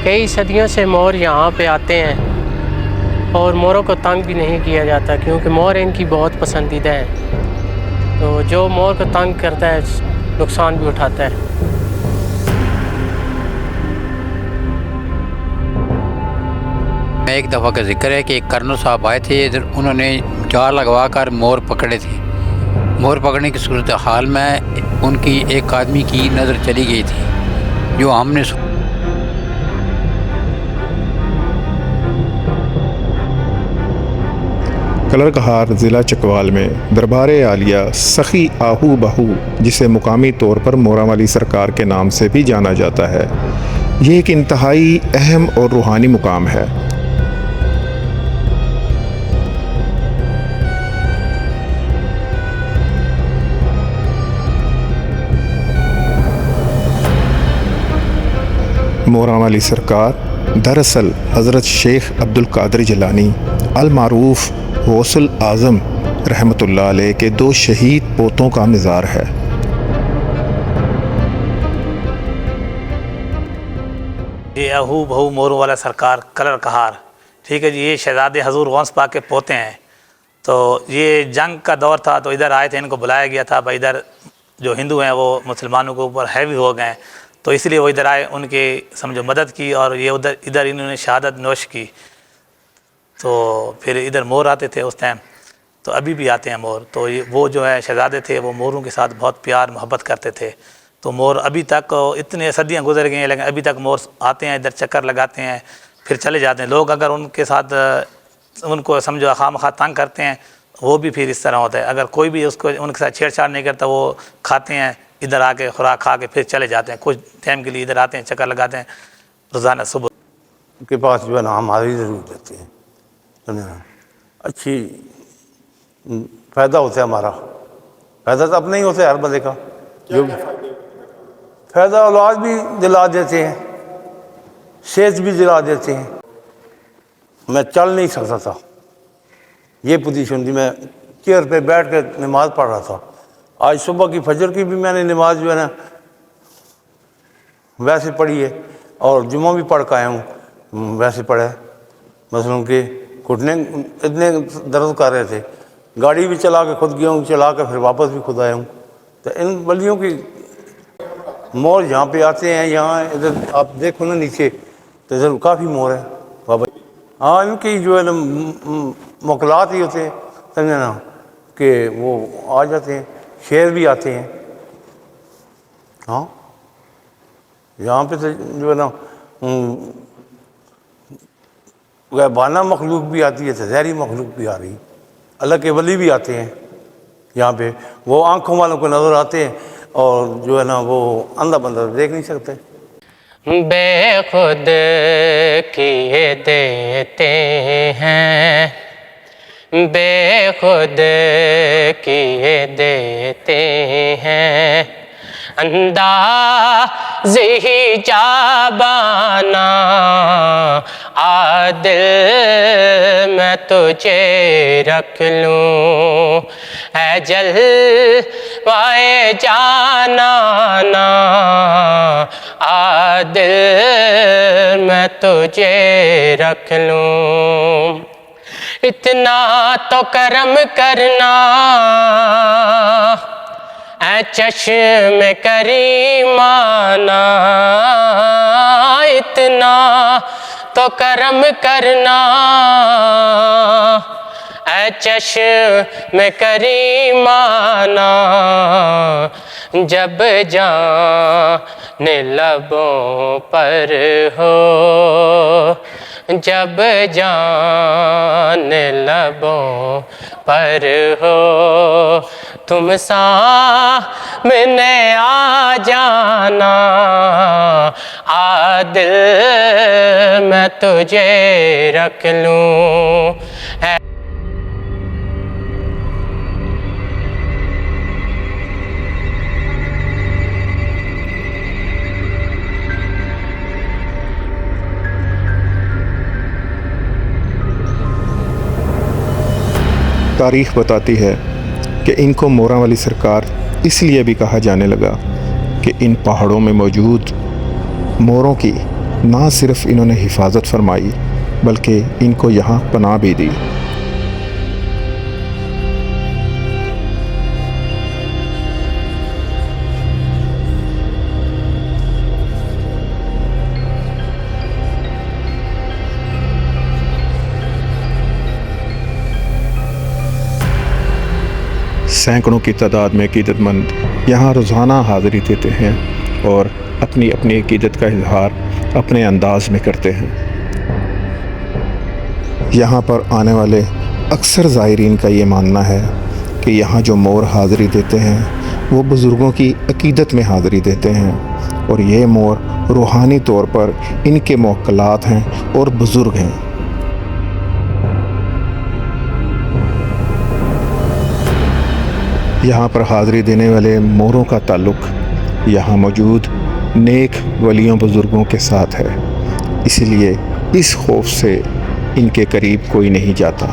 کئی صدیوں سے مور یہاں پہ آتے ہیں اور موروں کو تنگ بھی نہیں کیا جاتا کیونکہ مور ان کی بہت پسندیدہ ہیں، تو جو مور کو تنگ کرتا ہے نقصان بھی اٹھاتا ہے۔ ایک دفعہ کا ذکر ہے کہ ایک کرنل صاحب آئے تھے ادھر، انہوں نے جال لگوا کر مور پکڑے تھے۔ مور پکڑنے کی صورتحال میں ان کی ایک آدمی کی نظر چلی گئی تھی، جو ہم نے کلر کہار ضلع چکوال میں دربار عالیہ سخی آہو بہو، جسے مقامی طور پر مورا والی سرکار کے نام سے بھی جانا جاتا ہے، یہ ایک انتہائی اہم اور روحانی مقام ہے۔ مورا والی سرکار دراصل حضرت شیخ عبد القادر جیلانی المعروف غوث الاعظم رحمۃ اللہ علیہ کے 2 شہید پوتوں کا مزار ہے۔ یہ اہو بہو موروں والا سرکار کلر کہار، ٹھیک ہے جی، یہ شہزادے حضور غوث پاک کے پوتے ہیں۔ تو یہ جنگ کا دور تھا تو ادھر آئے تھے، ان کو بلایا گیا تھا، بھائی ادھر جو ہندو ہیں وہ مسلمانوں کے اوپر ہیوی ہو گئے ہیں، تو اس لیے وہ ادھر آئے، ان کی سمجھو مدد کی، اور یہ ادھر انہوں نے شہادت نوش کی۔ تو پھر ادھر مور آتے تھے اس ٹائم، تو ابھی بھی آتے ہیں مور۔ تو وہ جو ہے شہزادے تھے، وہ موروں کے ساتھ بہت پیار محبت کرتے تھے، تو مور ابھی تک اتنے صدیاں گزر گئی ہیں لیکن ابھی تک مور آتے ہیں، ادھر چکر لگاتے ہیں، پھر چلے جاتے ہیں۔ لوگ اگر ان کے ساتھ ان کو سمجھو خواہ مخواہ تنگ کرتے ہیں، وہ بھی پھر اس طرح ہوتا ہے۔ اگر کوئی بھی اس کو ان کے ساتھ چھیڑ چھاڑ نہیں کرتا، وہ کھاتے ہیں، ادھر آ کے خوراک کھا کے پھر چلے جاتے ہیں، کچھ ٹائم کے لیے ادھر آتے ہیں، چکر لگاتے ہیں روزانہ صبح کے پاس جو ہے نا ہم حاضری ضرور دیتے ہیں، سمجھنا اچھی فائدہ ہوتا ہے ہمارا۔ فائدہ تو اپنا ہی ہوتا ہے ہر بندے کا، جو فائدہ اولاد بھی دلا دیتے ہیں، صحت بھی دلا دیتے ہیں۔ میں چل نہیں سکتا تھا، یہ پوزیشن تھی، میں چیئر پہ بیٹھ کے نماز پڑھ رہا تھا۔ آج صبح کی فجر کی بھی میں نے نماز جو ہے نا ویسے پڑھی ہے، اور جمعہ بھی پڑھ کے آیا ہوں ویسے پڑھا ہے۔ مثلاً کہ گھٹنے اتنے درد کر رہے تھے، گاڑی بھی چلا کے خود گیا ہوں، چلا کے پھر واپس بھی خود آیا ہوں۔ تو ان بلیوں کی مور یہاں پہ آتے ہیں، یہاں ادھر آپ دیکھو نا نیچے تو ادھر کافی مور ہے بابا۔ ہاں ان کی جو ہے نا موکلات ہی ہوتے ہیں، سمجھے نا، کہ وہ آ جاتے ہیں، شیر بھی آتے ہیں۔ ہاں یہاں پہ تو جو ہے نا غیبانہ مخلوق بھی آتی ہے، زہری مخلوق بھی آ رہی ہے، اللہ کے ولی بھی آتے ہیں یہاں پہ، وہ آنکھوں والوں کو نظر آتے ہیں، اور جو ہے نا وہ اندھا بندہ دیکھ نہیں سکتے۔ بے خود کیے دیتے ہیں، بے خود کیے دیتے ہیں، انداز ہی جابانا عادل میں تجھے رکھ لوں، اے جلوائے جانانا عادل میں تجھے رکھ لوں، اتنا تو کرم کرنا اے چشم کریمانہ، اتنا تو کرم کرنا اے چشم کریمانہ، جب جان لبوں پر ہو، جب جان لبوں پر ہو، تم سامنے آ جانا، عادل میں تجھے رکھ لوں۔ تاریخ بتاتی ہے کہ ان کو مورا والی سرکار اس لیے بھی کہا جانے لگا کہ ان پہاڑوں میں موجود موروں کی نہ صرف انہوں نے حفاظت فرمائی بلکہ ان کو یہاں پناہ بھی دی۔ سینکڑوں کی تعداد میں عقیدت مند یہاں روزانہ حاضری دیتے ہیں اور اپنی اپنی عقیدت کا اظہار اپنے انداز میں کرتے ہیں۔ یہاں پر آنے والے اکثر زائرین کا یہ ماننا ہے کہ یہاں جو مور حاضری دیتے ہیں وہ بزرگوں کی عقیدت میں حاضری دیتے ہیں، اور یہ مور روحانی طور پر ان کے موکلات ہیں اور بزرگ ہیں۔ یہاں پر حاضری دینے والے موروں کا تعلق یہاں موجود نیک ولیوں بزرگوں کے ساتھ ہے، اسی لیے اس خوف سے ان کے قریب کوئی نہیں جاتا۔